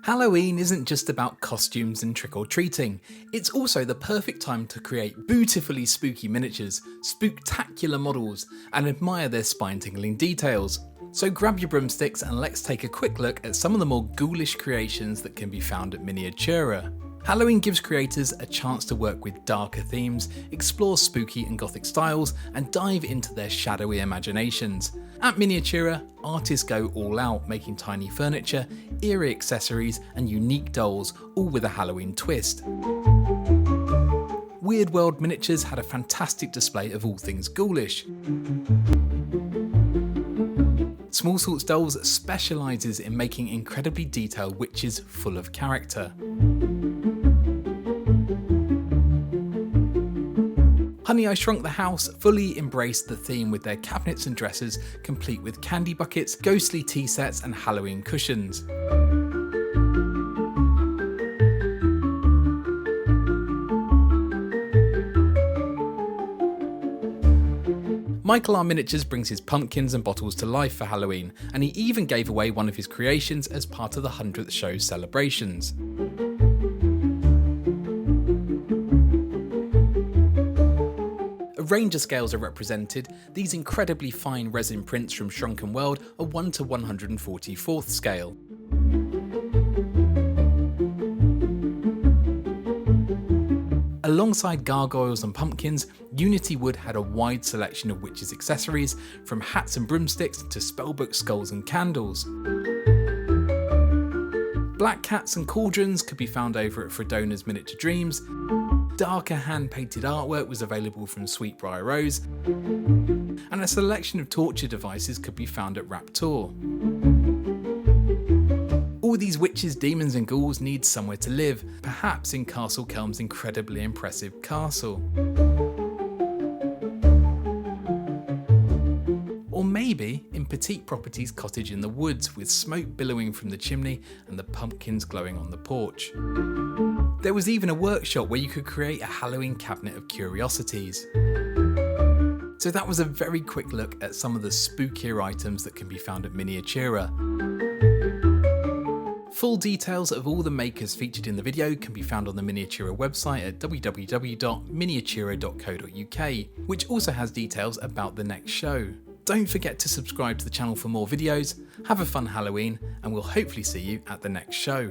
Halloween isn't just about costumes and trick-or-treating, it's also the perfect time to create beautifully spooky miniatures, spook-tacular models, and admire their spine-tingling details. So grab your broomsticks and let's take a quick look at some of the more ghoulish creations that can be found at Miniatura. Halloween gives creators a chance to work with darker themes, explore spooky and gothic styles, and dive into their shadowy imaginations. At Miniatura, artists go all out, making tiny furniture, eerie accessories, and unique dolls, all with a Halloween twist. Wyrd World Miniatures had a fantastic display of all things ghoulish. Smallsorts Dolls specialises in making incredibly detailed witches full of character. Honey, I Shrunk the House fully embraced the theme with their cabinets and dressers, complete with candy buckets, ghostly tea sets and Halloween cushions. Michael R Miniatures brings his pumpkins and bottles to life for Halloween, and he even gave away one of his creations as part of the 100th show's celebrations. A range of scales are represented. These incredibly fine resin prints from Shrunken World are 1 to 144th scale. Alongside gargoyles and pumpkins, Unity Wood had a wide selection of witches' accessories, from hats and broomsticks to spellbook skulls and candles. Black cats and cauldrons could be found over at Fredona's Miniature Dreams. Darker hand-painted artwork was available from Sweet Briar Rose, and a selection of torture devices could be found at Raptoor. All these witches, demons and ghouls need somewhere to live, perhaps in Castle Kelm's incredibly impressive castle. Or maybe in Petite Properties' cottage in the woods, with smoke billowing from the chimney and the pumpkins glowing on the porch. There was even a workshop where you could create a Halloween cabinet of curiosities. So that was a very quick look at some of the spookier items that can be found at Miniatura. Full details of all the makers featured in the video can be found on the Miniatura website at www.miniatura.co.uk, which also has details about the next show. Don't forget to subscribe to the channel for more videos, have a fun Halloween, and we'll hopefully see you at the next show.